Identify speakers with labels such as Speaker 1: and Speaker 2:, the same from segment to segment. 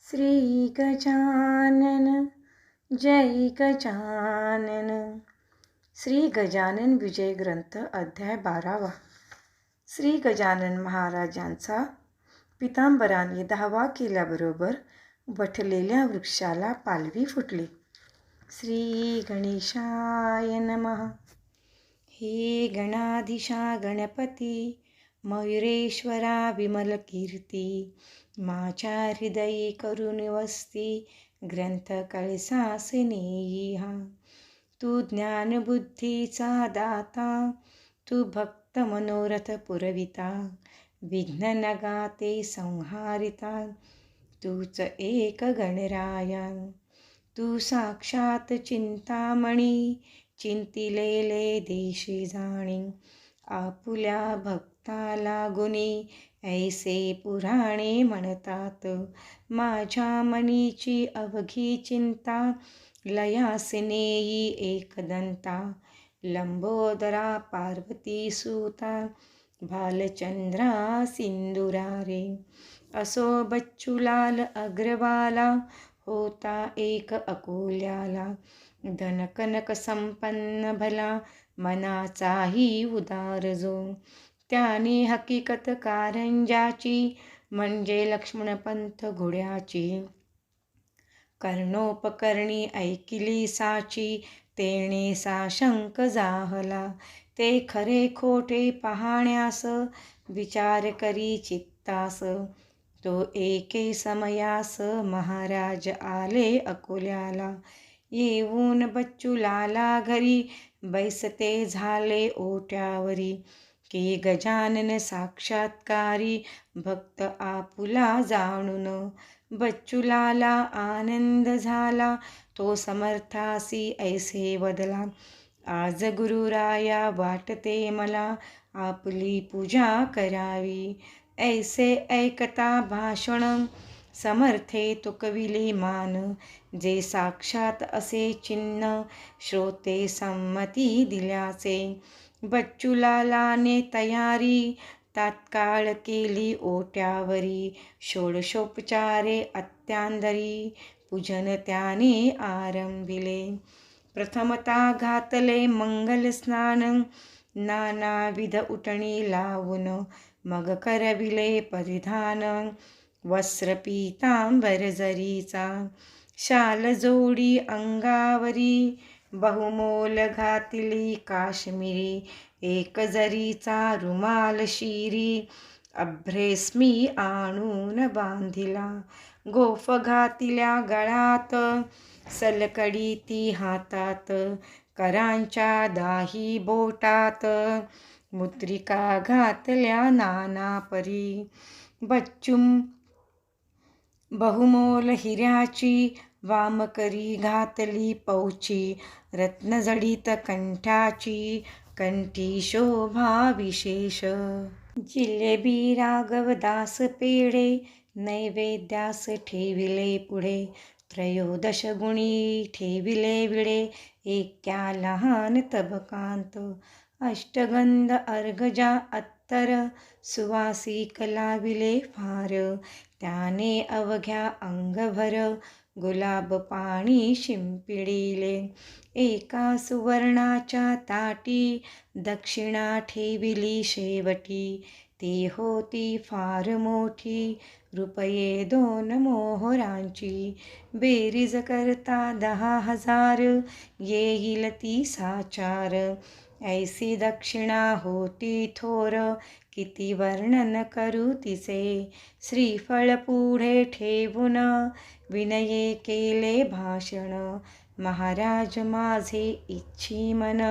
Speaker 1: श्री गजानन जय गजानन. श्री गजानन विजय ग्रंथ अध्याय 12. श्री गजानन महाराजांचा पितांबराने 10वा केल्याबरोबर वठलेल्या वृक्षाला पालवी फुटली. श्री गणेशाय नमः. हे गणाधीशा गणपती मयुरेश्वरा विमल कीर्ती, माझ्या हृदयी करून वस्ती ग्रंथ कळसास नेई हा. तू ज्ञानबुद्धीचा दाता, तू भक्त मनोरथ पुरविता, विघ्न नगाते संहारिता, तूच एक गणराया. तू साक्षात चिंतामणी, चिंतिलेले देशी जाणी, आपुल्या भक्ताला गुणी ऐसे पुराणे म्हणतात. माझ्या मनीची अवघी चिंता, लयास नेई एकदंता, लंबोदरा पार्वती सुता, भालचंद्रा सिंदुरा रे. असो बच्चूलाल अग्रवाला, होता एक अकोल्याला, धनकनक संपन्न भला, मनाचाही उदार जो. त्याने हकीकत कारंजाची, म्हणजे लक्ष्मणपंथ घोड्याची, कर्णोपकरणी ऐकिली साची, तेणे साशंक जाहला. ते खरे खोटे पाहण्यास, विचार करी चित्तास, तो एके समयास महाराज आले अकोल्याला. येऊन बच्चूलाला घरी, बैसते झाले ओट्यावरी, की गजानन साक्षात्कारी, भक्त आपुला जाणून. बच्चूलाला आनंद झाला, तो समर्थासी ऐसे वदला, आज गुरुराया वाटते मला, आपली पूजा करावी. ऐसे ऐकता भाषण, समर्थे तुकविले मान, जे साक्षात असे चिन्ह, श्रोते संमती दिल्याचे. बच्चूलालाने तयारी, तात्काळ केली ओट्यावरी, षोडशोपचारे अत्यांदरी, पूजन त्याने आरंभिले. प्रथमता घातले मंगल स्नान, नानाविध उटणी लावून, मग करविले परिधान, वस्त्र पीतांबर जरीचा, शाल जोडी अंगावरी, बहुमोल घातली काश्मीरी, एक जरीचा रुमाल शिरी, अभ्रेस्मी आणून बांधिला. गोफ घातिल्या गळात, सलकडी ती हातात, करांच्या दाही बोटात, मुद्रिका घातल्या नाना परी. बच्चूम बहुमोल हिऱ्याची, वामकरी घातली पौची, रत्नजडित कंठाची, कंठी शोभा विशेष. जिलेबी राघवदास पेढे, नैवेद्यास ठेविले पुढे, त्रयोदश गुणी ठेविले विडे, एक्या लहान तबकांत. अष्टगंध अर्घजा अत्तर, सुवासिक लाविले फार, त्याने अवघ्या अंगभर, गुलाब पाणी शिंपिडिले. एका सुवर्णाच्या ताटी, दक्षिणा ठेविली शेवटी, ती होती फार मोठी, रुपये 2 मोहरांची. बेरीज करता 10,000, येईल ती साचार. ऐसी दक्षिणा होती थोर, किती वर्णन करू तिचे. श्रीफळ पुढे ठेवून, विनये केले भाषण, महाराज माझे इच्छी मन,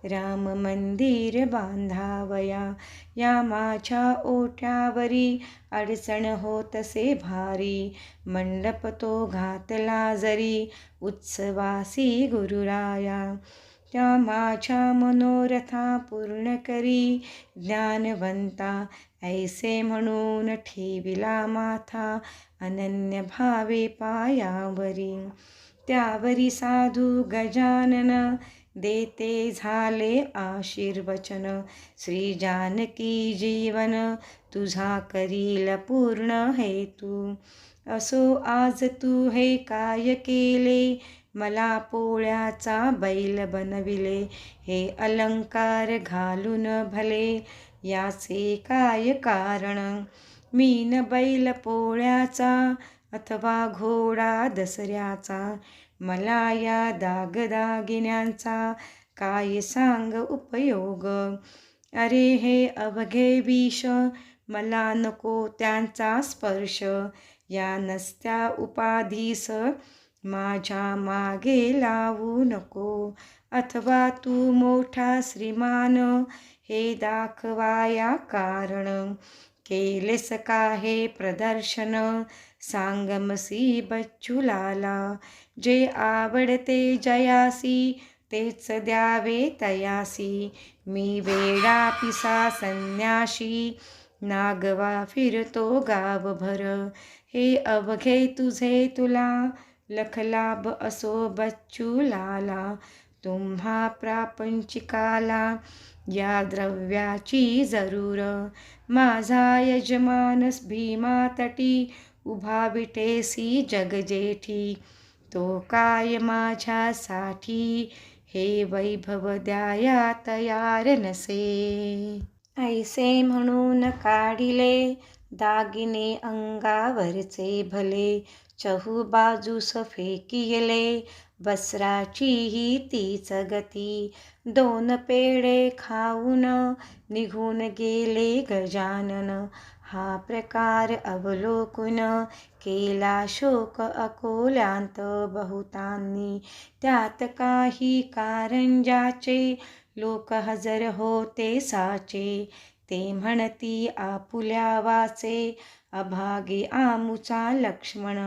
Speaker 1: राम मंदिर बांधावया. या माझ्या ओट्यावरी, अडचण होतसे भारी, मंडप तो घातला जरी, उत्सवासी गुरुराया. त्या माझ्या मनोरथा पूर्ण करी, ज्ञानवंता ऐसे म्हणून ठेविला माथा, अनन्य भावे पायावरी. त्यावरी साधू गजानन, देते झाले आशीर्वचन, श्री जानकी जीवन, तुझा करील पूर्ण हेतू. असो आज तू हे काय केले, मला पोळ्याचा बैल बनविले. हे अलंकार घालून भले, याचे काय कारण. मीन बैल पोळ्याचा, अथवा घोडा दसऱ्याचा. मला या दागदागिन्यांचा, काय सांग उपयोग. अरे हे अवघे विष, मला नको त्यांचा स्पर्श. या नसत्या उपाधीस, माझ्या मागे लावू नको. अथवा तू मोठा श्रीमान, हे दाखवाया कारण. केलेस का हे प्रदर्शन, सांगमसी बच्चूलाला. जे आवडते जयासी, तेच द्यावे तयासी. मी वेडा पिसा संन्याशी, नागवा फिरतो गावभर. हे अवघे तुझे तुला, लखलाभ असो बच्चूलाला. तुम्हा प्रापंचिकाला, या द्रव्याची जरूर. माझा यजमान भीमातटी, उभा विटेसी जगजेठी. तो काय माझ्यासाठी, हे वैभव द्याया तयार नसे. ऐसे म्हणून काढिले, दागिने अंगावरचे भले. चहूबाजूस फेकिले, वस्त्राचीही तीच गती. 2 पेढे खाऊन, निघून गेले गजानन. हा प्रकार अवलोकून, केला शोक अकोल्यांत बहुतांनी. त्यात काही कारंजाचे, लोक हजर होते साचे. ते म्हणती आपुल्या वाचे, अभागी आमुचा लक्ष्मण.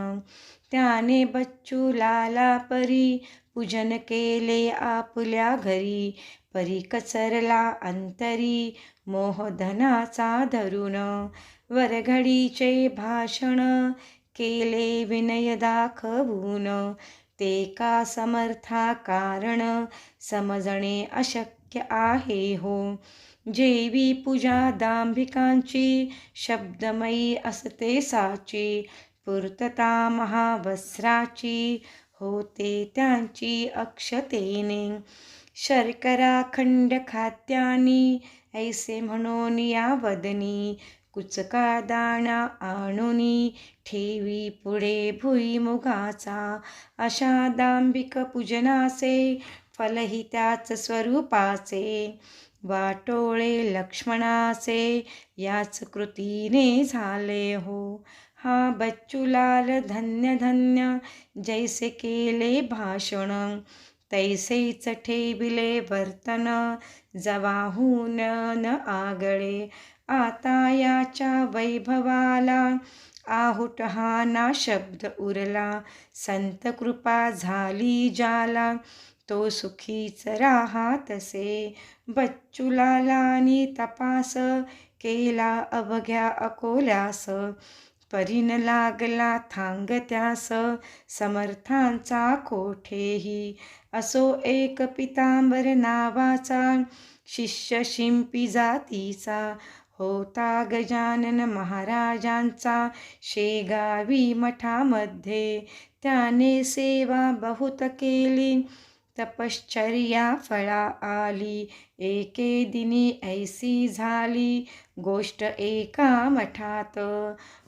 Speaker 1: त्याने बच्चूलाला परी, पूजन केले आपुल्या घरी. परी कचरला अंतरी, मोहधनाचा धरून. वरघडीचे भाषण, केले विनय दाखवून. ते का समर्था कारण, समजणे अशक्य आहे हो. जेवी पूजा दांभिकांची, शब्दमयी असते साची. पूर्तता महावस्त्राची, होते त्यांची अक्षतेने. शर्करा खंड खाद्यानी, ऐसे म्हणून या वदनी. कुचका दाणा आणुनी, ठेवी पुढे भुईमुगाचा. अशा दांभिक पूजनाचे, फलही त्याच स्वरूपाचे. वाटोळे लक्ष्मणाचे, याच कृतीने झाले हो. हा बच्चूलाल धन्य धन्य, जैसे केले भाषण. तैसेच ठेविले वर्तन, जवाहून न आगळे. आता याच्या वैभवाला, आहुट हा ना शब्द उरला. संत कृपा झाली ज्याला, तो सुखीच राहातसे. बच्चूलालानी तपास, केला अवघ्या अकोल्यास. परीन लागला थांगत्यास, समर्थांचा कोठेही. असो एक पितांबर नावाचा, शिष्य शिंपी जातीचा. होता गजानन महाराजांचा, शेगावी मठामध्ये. त्याने सेवा बहुत केली, तपश्चर्या फळा आली. एके दिनी ऐसी झाली, गोष्ट एका मठात.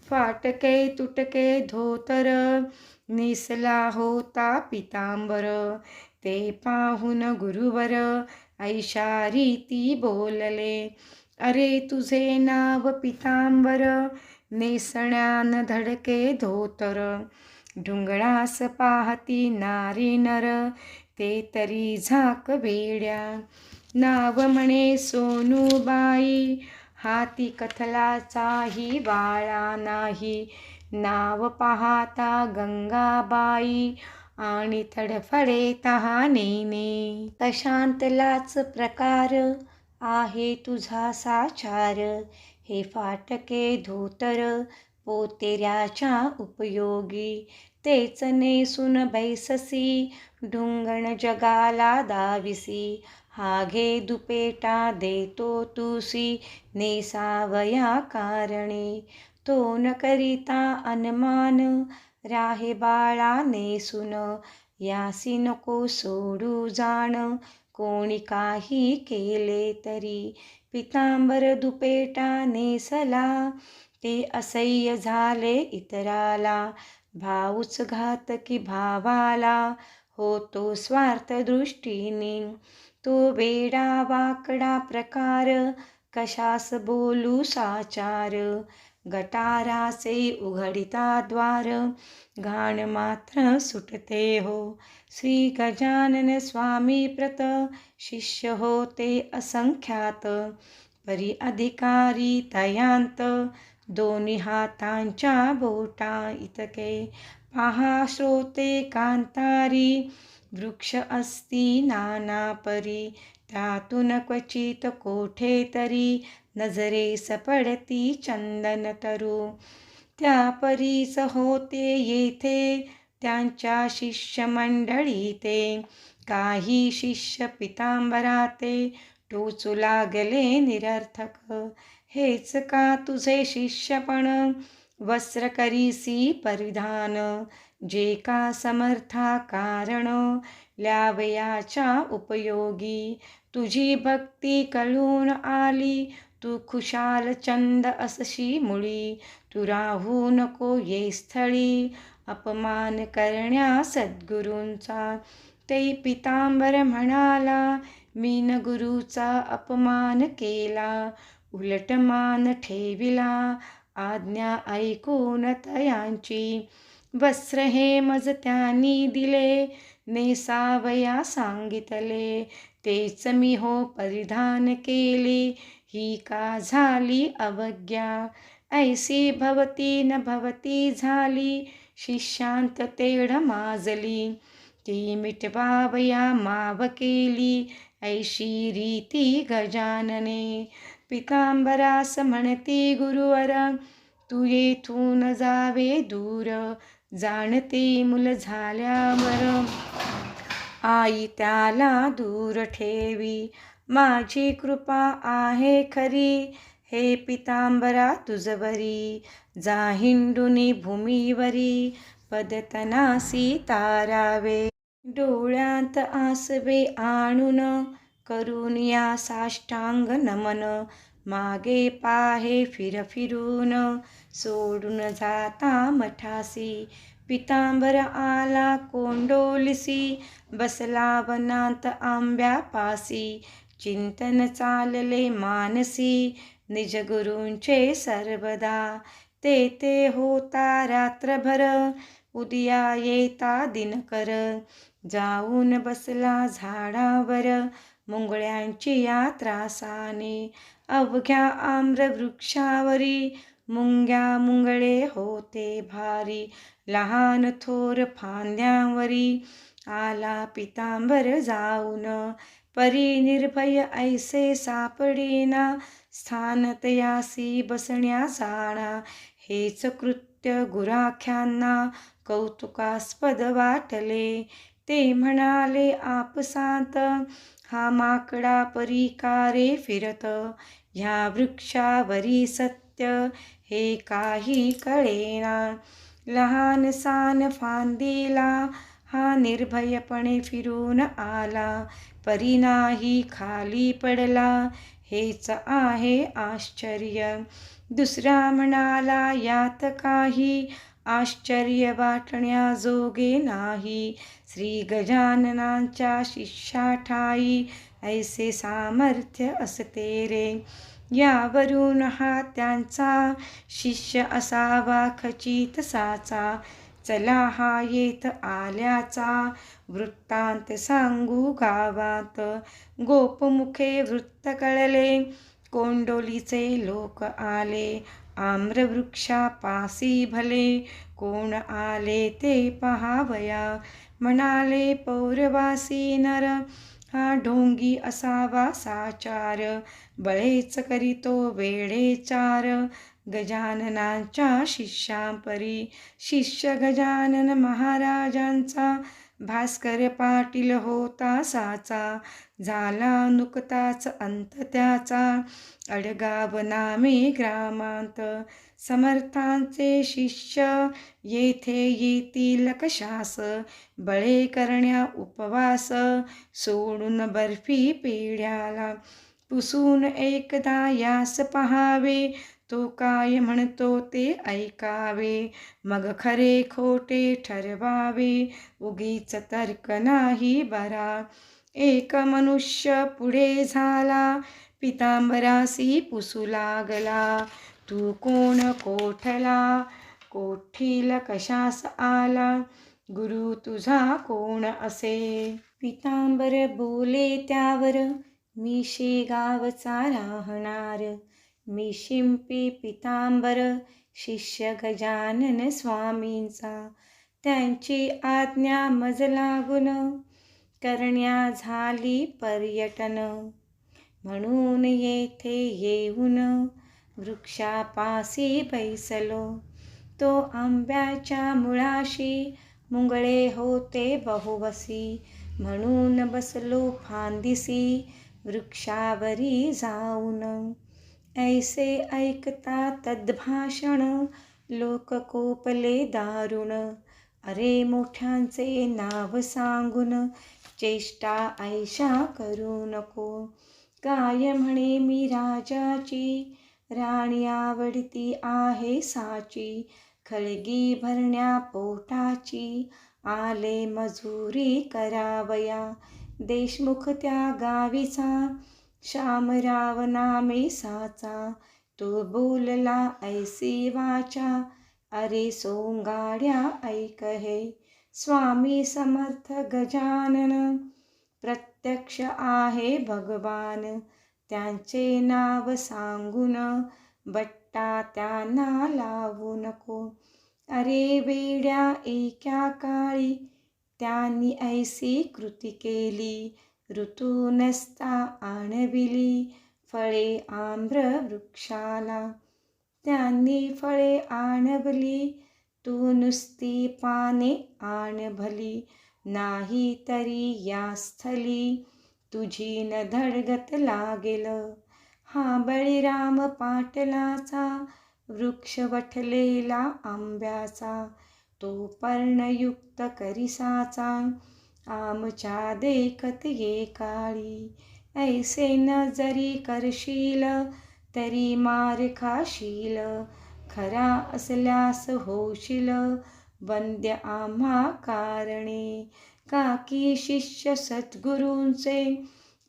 Speaker 1: फाटके तुटके धोतर, नेसला होता पितांबर. ते पाहून गुरुवर, ऐशा रीती बोलले. अरे तुझे नाव पितांबर, नेसण्यान धडके धोतर. ढुंगळास पाहती नारी नर, ते तरी झाक वेड्या. नाव म्हणे सोनूबाई, हाती कथलाचाही वाळा नाही. नाव पाहता गंगाबाई, आणि तडफडे तहानेने. तशांतलाच प्रकार, आहे तुझा साचार. हे फाटके धोतर, पोतेऱ्याच्या उपयोगी. तेच नेसून बैससी, ढुंगण जगाला दाविसी. हा घे दुपेटा देतो तुसी, नेसावया कारणे. तो न करिता अनुमान, राहे बाळा नेसून, यासी नको सोडू जाण, कोणी काही केले तरी. पितांबर दुपेटा नेसला, ते असह्य झाले इतराला, भाऊच घातकी भावाला, होतो स्वार्थ दृष्टीने. तो वेडा वाकडा प्रकार, कशास बोलू साचार, गटाराचे उघडिता द्वार, घाण मात्र सुटते हो. श्री गजानन स्वामी प्रत, शिष्य होते असंख्यात, परी अधिकारी तयांत, दोन्ही हातांच्या बोटा इतके. पहा श्रोते कांतारी, वृक्ष असती नाना परी, त्यातून क्वचित कोठे तरी, नजरेस पडती चंदन तरु. त्या परीच होते येथे, त्यांच्या शिष्यमंडळी ते. काही शिष्य पितांबराते, टोचू लागले निरर्थक. हेच का तुझे शिष्यपण, वस्त्र करीसी परिधान, जे का समर्था कारण, ल्यावयाच्या उपयोगी. तुझी भक्ती कळून आली, तू खुशाल चंद असशी मुळी. तू राहू नको ये स्थळी, अपमान करण्या सद्गुरूंचा. ते पितांबर म्हणाला, मीन गुरुचा अपमान केला, उलट मान ठेविला आज्ञा ऐकून तयांची. वस्त्र हे मज त्यांनी दिले, नेसावया सांगितले, तेच मी हो परिधान केले, ही का झाली अवज्ञा. ऐसी भवती न भवती झाली, शिष्यांत तेढ माजली, ती मिटवावया माव केली, ऐशी रीती गजानने. पितांबरास म्हणती गुरुवर, तू येथून जावे दूर, जाणते मूल झाल्यावर, आई त्याला दूर ठेवी. माझी कृपा आहे खरी, हे पितांबरा तुझवरी, जा हिंडुनी भूमीवरी, पदतनासी तारावे. डोळ्यांत आसवे आणून, करून या साष्टांग नमन, मागे पाहे फिरून, सोडून जाता मठासी. पितांबर आला कोंडोलीसी, बसला वनांत आंब्यापासी, चिंतन चालले मानसी, निज गुरूंचे सर्वदा. ते होता रात्रभर, उद्या येता दिनकर, जाऊन बसला झाडावर, मुंगळ्यांची या त्रासाने. अवघ्या आम्रवृक्षावरी, मुंग्या मुंगळे होते भारी, लहान थोर फांद्यांवरी, आला पितांबर जाऊन, परी निर्भय ऐसे सापडेना, स्थान तयासी बसण्या जाणा. हेच कृत्य गुराख्यांना कौतुकास्पद वाटले, ते म्हणाले आपसांत, हा माकडा परी का रे फिरत, ह्या वृक्षावरी सत्य हे काही कळेना. लहान सान फांदीला हा निर्भयपणे फिरून आला, परी नाही खाली पडला, हेच आहे आश्चर्य. दुसरा म्हणाला, यात काही आश्चर्य वाटण्याजोगे नाही, श्री गजाननांच्या शिष्या ठाई ऐसे सामर्थ्य असते रे. यावरून हा त्यांचा शिष्य असावा खचित साचा. चला हा येथ आल्याचा वृत्तांत सांगू गावात. गोपमुखे वृत्त कळले, कोंडोलीचे लोक आले, आम्रवृक्षापासी भले, कोण आले ते पहावया. म्हणाले पौरवासी नर, हा ढोंगी असावा साचार, बळेच करीतो वेडेचार, गजाननांच्या शिष्यांपरी. शिष्य गजानन महाराजांचा, भास्कर पाटील होता साचा, झाला नुकताच अंत त्याचा, अडगाव नामे ग्रामांत. समर्थांचे शिष्य येथे येतील कशास, बळे करण्या उपवास, सोडून बर्फी पेढ्याला. पुसून एकदा यास पहावे, तो काय म्हणतो ते ऐकावे. मग खरे खोटे ठरवावे, उगीच तर्क नाही बरा. एक मनुष्य पुढे झाला, पितांबरासी पुसू लागला. तू कोण कोठला, कोठील कशास आला, गुरु तुझा कोण असे. पितांबर बोले त्यावर, मी शेगावचा राहणार. मी शिंपी पितांबर, शिष्य गजानन स्वामींचा. त्यांची आज्ञा मज लागून, करण्या झाली पर्यटन. म्हणून येथे येऊन, वृक्षापासी बैसलो. तो आंब्याच्या मुळाशी, मुंगळे होते बहुवसी. म्हणून बसलो फांदिसी, वृक्षावरी जाऊन. ऐसे ऐकता तद्भाषण, लोक कोपले दारुण. अरे मोठ्यांचे नाव सांगून, चेष्टा ऐशा करू नको. काय म्हणे मी राजाची, राणी आवडती आहे साची. खळगी भरण्या पोटाची, आले मजुरी करावया. देशमुख त्या गावीचा, शामराव नामे साचा. तो बोलला ऐसी वाचा, अरे सोंगाड्या ऐक हे. स्वामी समर्थ गजानन, प्रत्यक्ष आहे भगवान. त्यांचे नाव सांगून, बट्टा त्यांना लावू नको. अरे वेड्या एका काळी, त्यांनी ऐसी कृती केली. ऋतू नसता आणविली, फळे आम्र वृक्षाला. त्यांनी फळे आणवली, तू नुसती पाने आण भली. नाही तरी या स्थली, तुझी न धडगत लागेल. हा बळीराम पाटलाचा, वृक्ष वठलेला आंब्याचा. तो पर्णयुक्त करिसाचा, आमच्या देखत ये काळी. ऐसे न जरी करशील, तरी मार खाशील. खरा असल्यास होशील, वंद्य आम्हा कारणे. काकी शिष्य सद्गुरूंचे,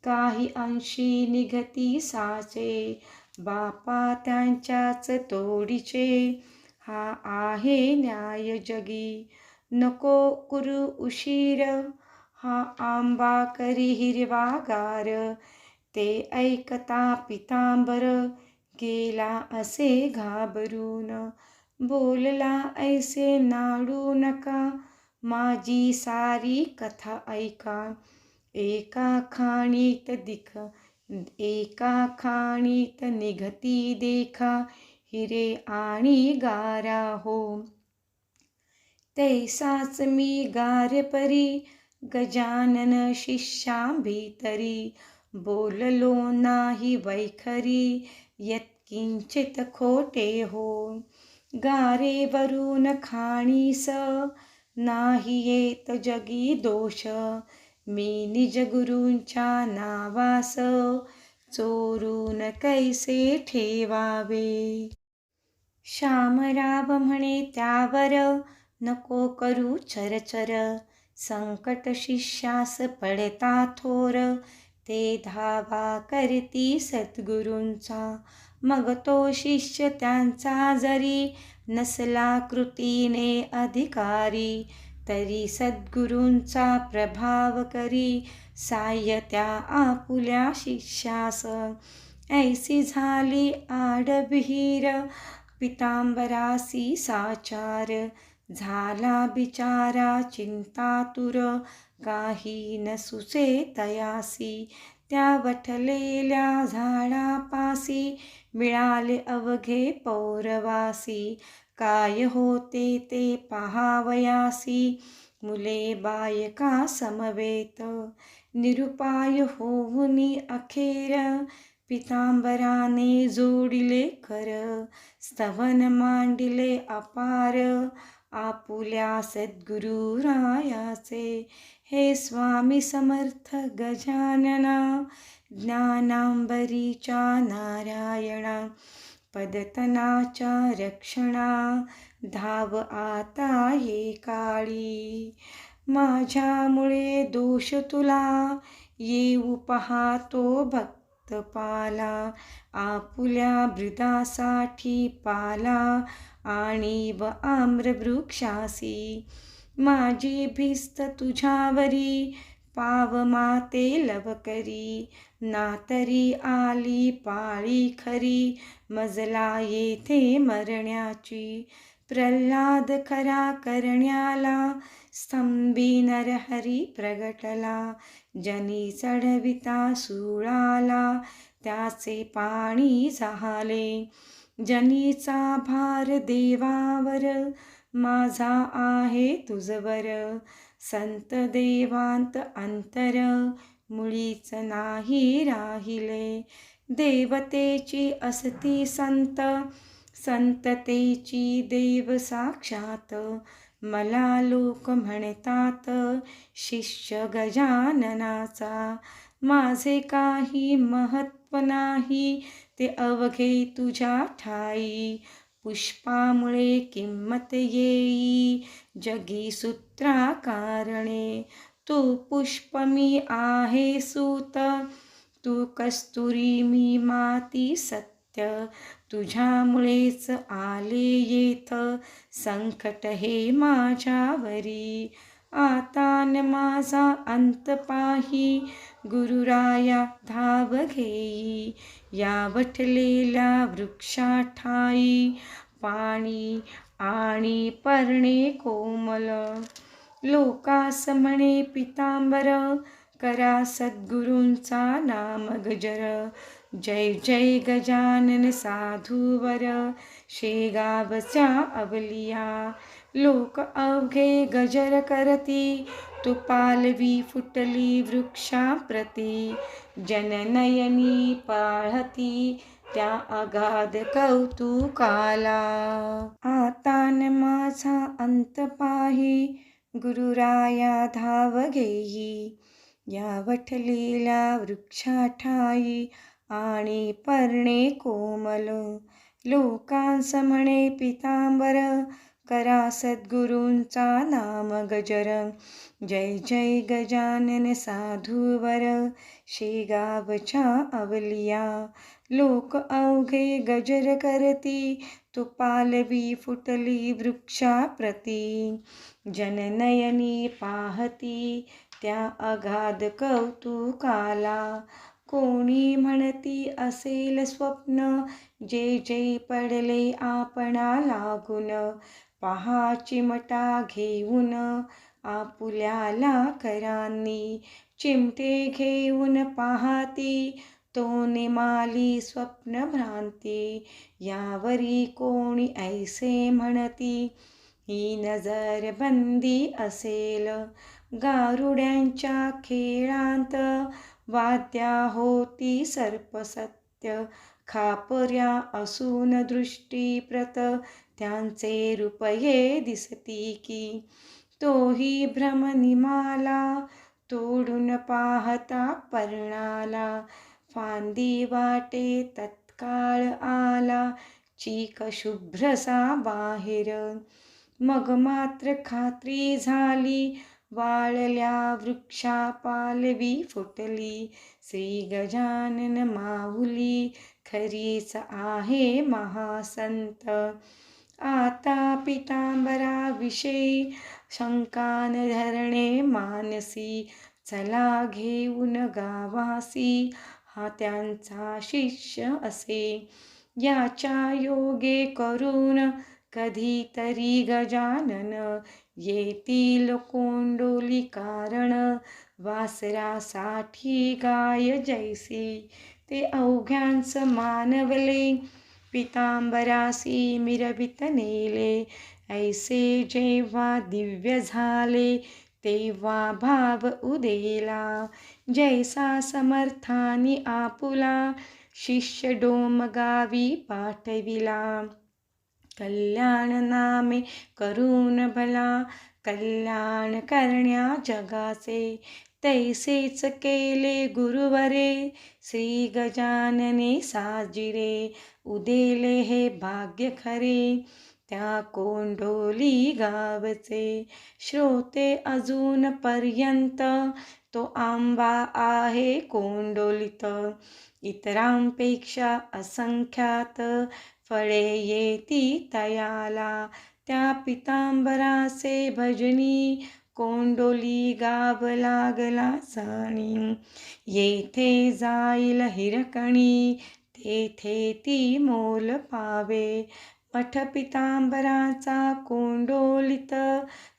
Speaker 1: काही अंशी निघती साचे. बापा त्यांच्याच तोडीचे, हा आहे न्याय जगी. नको करू उशीर, हा आंबा करी हिरवागार. ते ऐकता पितांबर, गेला असे घाबरून. बोलला ऐसे नाडू नका, माझी सारी कथा ऐका. एका खाणीत निघती देखा, हिरे आणि गारा हो. तैसाच मी गार परी, गजानन शिष्याभीतरी. बोललो नाही वैखरी, यत्किंचित खोटे हो. गारेवरून खाणीस, नाही येत जगी दोष. मी निज गुरूंच्या नावास, चोरून कैसे ठेवावे. शामराव म्हणे त्यावर, नको करू चरचर. संकट शिष्यास पडता थोर, ते धावा करती सद्गुरूंचा. मग तो शिष्य त्यांचा जरी, नसला कृतीने अधिकारी. तरी सद्गुरूंचा प्रभाव करी, साह्य त्या आपुल्या शिष्यास. ऐसी झाली आडविहीर, पितांबरासी साचार. झाला बिचारा चिंतातुर, काही न सुचे तयासी. त्या वठलेल्या झाडापासी, मिळाले अवघे पौरवासी. काय होते ते पहावयासी, मुले बायका समवेत. निरुपाय होऊनी अखेर, पितांबराने जोडिले कर, स्तवन मांडिले अपार, आपुल्या सद्गुरुरायाचे. हे स्वामी समर्थ गजानना, ज्ञानांबरीच्या नारायणा, पदतनाच्या रक्षणा, धाव आता ये काळी. माझ्यामुळे दोष तुला, येऊ पाहतो भक्तपाला. आपुल्या मृदासाठी पाला, आणि व आम्रवृक्षासी. माझी भिस्त तुझ्यावरी, पाव माते लवकरी. नातरी आली पाळी खरी, मजला येथे मरण्याची. प्रल्हाद खरा करण्याला, स्तंभी नरहरी प्रगटला. जनी चढविता सूळाला, त्याचे पाणी झाले. जनीचा भार देवावर, माझा आहे तुझवर. संत देवांत अंतर, मुळीच नाही राहिले. देवतेची असती संत, संततेची देव साक्षात. मला लोक म्हणतात, शिष्य गजाननाचा. माझे काही महत्व नाही, ते अवघे तुझ्या ठाई. पुष्पामुळे किंमत येई, जगी सूत्रा कारणे. तू पुष्प मी आहे सूत, तू कस्तुरी मी माती सत्य. तुझ्यामुळेच आले येथ, संकट हे माझ्यावरी. आता न माझा अंत पाही, गुरुराया धाव घेई. या वठलेल्या वृक्षाठाई, पाणी आणि पर्णे कोमल. लोकास म्हणे पितांबर, करा सद्गुरूंचा नाम गजर. जय जय गजानन साधूवर, शेगावच्या अवलिया. लोक अवघे गजर करती, तू पालवी फुटली वृक्षाप्रती. जननयनी पाहती, त्या अगाध कौतुकाला. आता न माझा अंत पाही, गुरुराया धाव घेई. या वठलेल्या वृक्षाठाई, आणि पर्णे कोमल. लोकांस म्हणे पितांबर, करा सद्गुरूंचा नाम गजर. जय जय गजानन साधूवर, शेगावच्या अवलिया. लोक अवघे गजर करती, तू पालवी फुटली वृक्षाप्रती. जननयनी पाहती, त्या अगाध कौतुकाला. कोणी म्हणती असेल स्वप्न, जे जे पडले आपणा लागून. पहा चिमटा घेऊन, आपुल्याला करांनी. चिमटे घेऊन पाहती, तो निमाली स्वप्न भ्रांती. यावरी कोणी ऐसे म्हणती, ही नजर बंदी असेल. गारुड्यांच्या खेळांत, वाद्या होती सर्पसत्य. खापर्या असून दृष्टीप्रत, त्यांचे रूपये दिसती की. तोही भ्रम निमाला, तोडून पाहता पर्णाला. फांदी वाटे तत्काळ आला, चीक शुभ्रसा बाहेर. मग मात्र खात्री झाली, वाळल्या वृक्षा पालवी फुटली. श्री गजानन माऊली, खरीच आहे महासंत. आता पितांबराविषयी, शंका न धरणे मानसी. चला घेऊन गावासी, हा त्यांचा शिष्य असे. याच्या योगे करून, कधीतरी गजानन. येतील कोंडोली कारण, वासरासाठी गाय जैसी. ते अवघ्यांच मानवले, पितांबरासी मिरवित नेले. ऐसे जेव्हा दिव्य झाले, तेव्हा भाव उदेला. जैसा समर्थानी आपुला, शिष्य डोमगावी पाठविला. कल्याण नामे करून भला, कल्याण करण्या जगाचे. तैसेच केले गुरुवरे, श्री गजानने साजिरे. उदेले हे भाग्य खरे, त्या कोंडोली गावचे. श्रोते अजून पर्यंत, तो आंबा आहे कोंडोलीत. इतरांपेक्षा असंख्यात, फळे येती तयाला. त्या पितांबराचे भजनी, कोंडोली गाव लागला जाणी. येथे जाईल हिरकणी, तेथे ती मोल पावे. मठ पितांबराचा कोंडोलीत,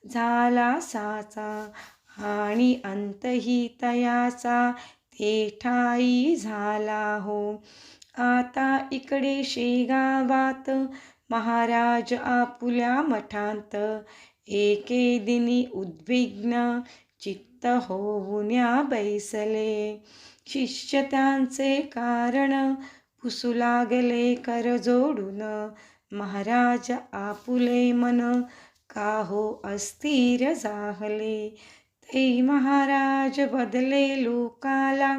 Speaker 1: झाला साचा. आणि अंतही तयाचा, ते ठाई झाला हो. आता इकडे शेगावात, महाराज आपुल्या मठांत. एके दिनी उद्विग्न, चित्त होऊन्या बैसले. शिष्य त्यांचे कारण, पुसू लागले कर जोडून. महाराज आपुले मन, का हो अस्थिर जाहले. ते महाराज बदले लोकाला,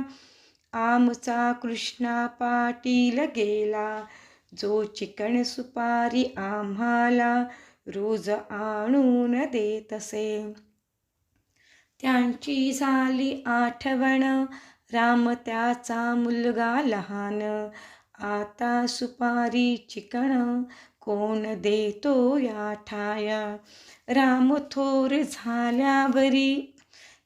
Speaker 1: आमचा कृष्णा पाटील गेला. जो चिकण सुपारी आम्हाला, रोज आणून देतसे. त्यांची झाली आठवण, राम त्याचा मुलगा लहान. आता सुपारी चिकण, कोण देतो या ठाया. राम थोर झाल्यावरी,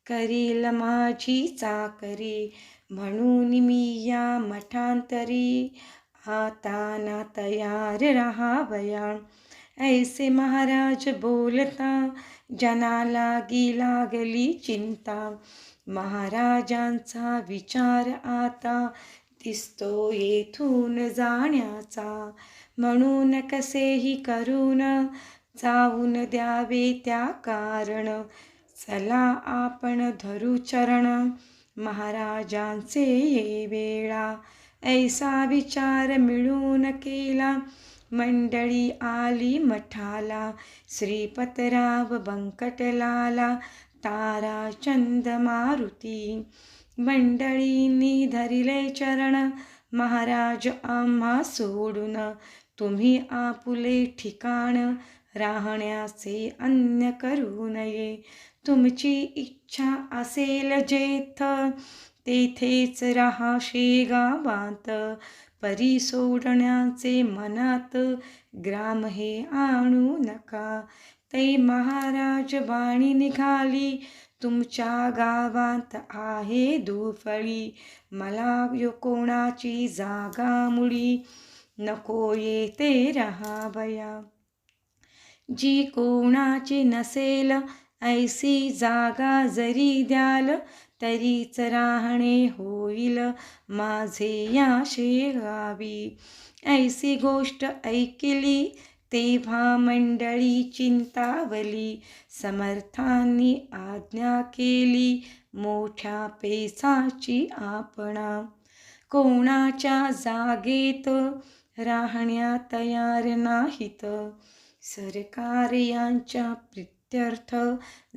Speaker 1: करील माझी चाकरी. म्हणून मी या मठांतरी, आता ना तयार राहावया. ऐसे महाराज बोलता, जना लागली चिंता. महाराजांचा विचार आता, दिसतो येथून जाण्याचा. म्हणून कसेही करून, जाऊन द्यावे त्या कारण. चला आपण धरू चरण, महाराजांचे ये वेळा. ऐसा विचार मिळून केला, मंडळी आली मठाला. श्रीपतराव बंकटलाला, ताराचंद मारुती. मंडळींनी धरिले चरण, महाराज आम्हा सोडून. तुम्ही आपुले ठिकाण, राहण्याचे अन्य करू नये. तुमची इच्छा असेल जेथ, तेथेच राहा शेगावात. परी सोडण्याचे मनात, ग्राम हे आणू नका. तै महाराज वाणी निघाली, तुमच्या गावात आहे दुफळी. मला कोणाची जागा मुळी, नको येते राहावया. जी कोणाची नसेल, ऐसी जागा जरी द्याल, तरीच राहणे होईल माझे या शेगावी. ऐसी गोष्ट ऐकली, तेव्हा मंडळी चिंतावली. समर्थांनी आज्ञा केली, मोठ्या पेचाची आपणा. कोणाच्या जागेत राहण्या तयार नाहीत. सरकार यांच्या प्रित्यर्थ,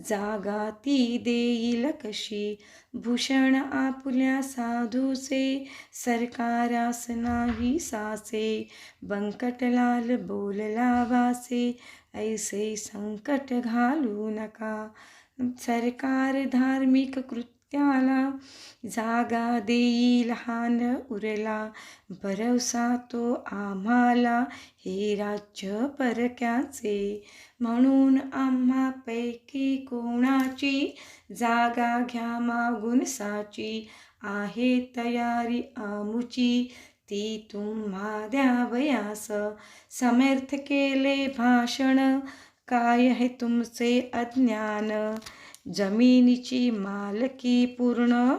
Speaker 1: जागा ती देईल कशी. भूषण आपुल्या साधूचे, सरकारास नाही साचे. बंकटलाल बोलला वासे, ऐसे संकट घालू नका. सरकार धार्मिक कृत्याला, जागा देईल हा न उरला. भरवसा तो आम्हाला, हे राज्य परक्याचे. म्हणून आम्हापैकी कोणाची, जागा घ्या मागून साची. आहे तयारी आमुची, ती तुम्हा द्यावयास. समर्थ केले भाषण, काय हे तुमचे अज्ञान. जमिनीची मालकी पूर्ण,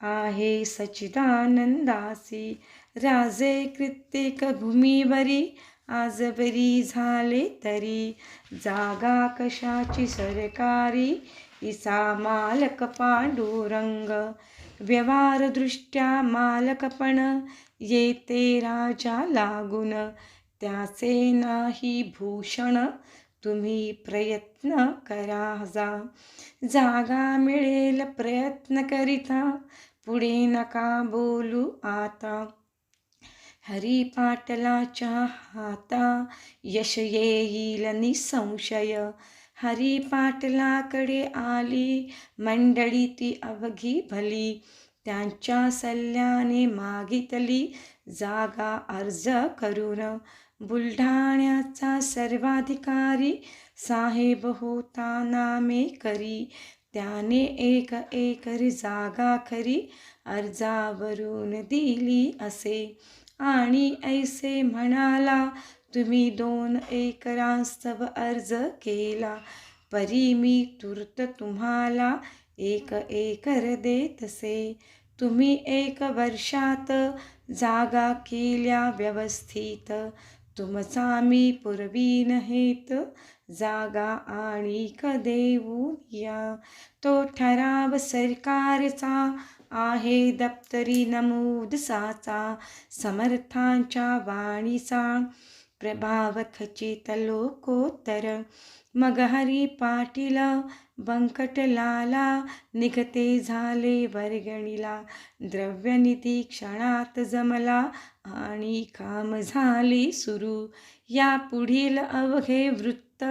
Speaker 1: आहे सच्चिदानंदासी. राजे कित्येक भूमीवरी, आजवरी झाले तरी. जागा कशाची सरकारी, इसा मालक पांडुरंग. व्यवहारदृष्ट्या मालकपण येते राजा लागून, त्याचे नाही भूषण तुम्ही प्रयत्न करा जा. जागा मिळेल प्रयत्न करिता, पुढे नका बोलू आता. हरिपाटलाच्या हाता यश येईल निसंशय. हरिपाटलाकडे आली मंडळी ती अवघी भली, त्यांच्या सल्ल्याने मागितली जागा अर्ज करून. बुलढाण्याचा सर्वाधिकारी साहेब होता नामे करी, त्याने 1 एकर जागा खरी अर्जावरून दिली असे. आणि ऐसे म्हणाला, तुम्ही 2 एकरांस्तव अर्ज केला, परी मी तूर्त तुम्हाला 1 एकर देतसे. तुम्ही 1 वर्षात जागा केल्या व्यवस्थित, तुमचा मी पुरवीन हेत जागा आणिक देऊन या. तो ठराव सरकारचा आहे दप्तरी नमूद साचा, समर्थांच्या वाणीचा प्रभाव खचित लोकोत्तर. मग हरी पाटील बंकटलाला निघते झाले वर्गणीला, द्रव्यनिधी क्षणात जमला आणि काम झाली सुरू. या पुढील अवघे वृत्त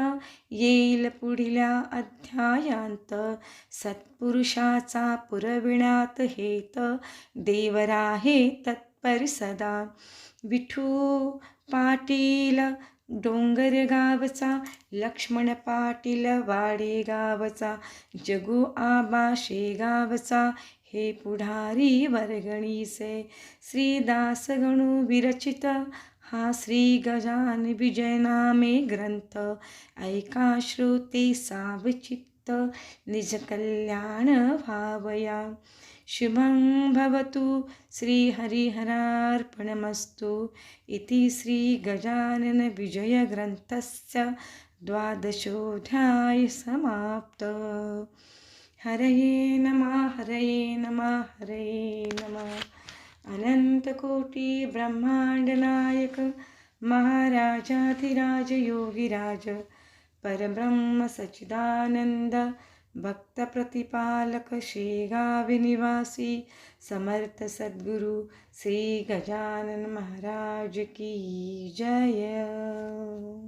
Speaker 1: येईल पुढल्या अध्यायांत. सत्पुरुषाचा पुरविण्यात हेत, देवराहे तत्पर सदा. विठू पाटील डोंगरगावचा, लक्ष्मण पाटील वाडेगावचा, जगू आबा शेगावचा, हे पुढारी वर्गणीचे. श्रीदास गणू विरचित हा श्री गजान विजय नामे ग्रंथ, ऐका श्रोते सावचित्त निज कल्याण व्हावया. शुभं भवतु. श्री हरिहरार्पणमस्तु. इति श्री गजानन विजय ग्रंथस्य 12ोऽध्याय समाप्त. हरये नमः, हरये नमः, हरये नमः. अनंतकोटी ब्रह्मांड नायक महाराजाधिराज योगीराज परब्रह्म सच्चिदानंद भक्त प्रतिपालक शेगावी निवासी समर्थ सद्गुरु श्री गजानन महाराज की जय.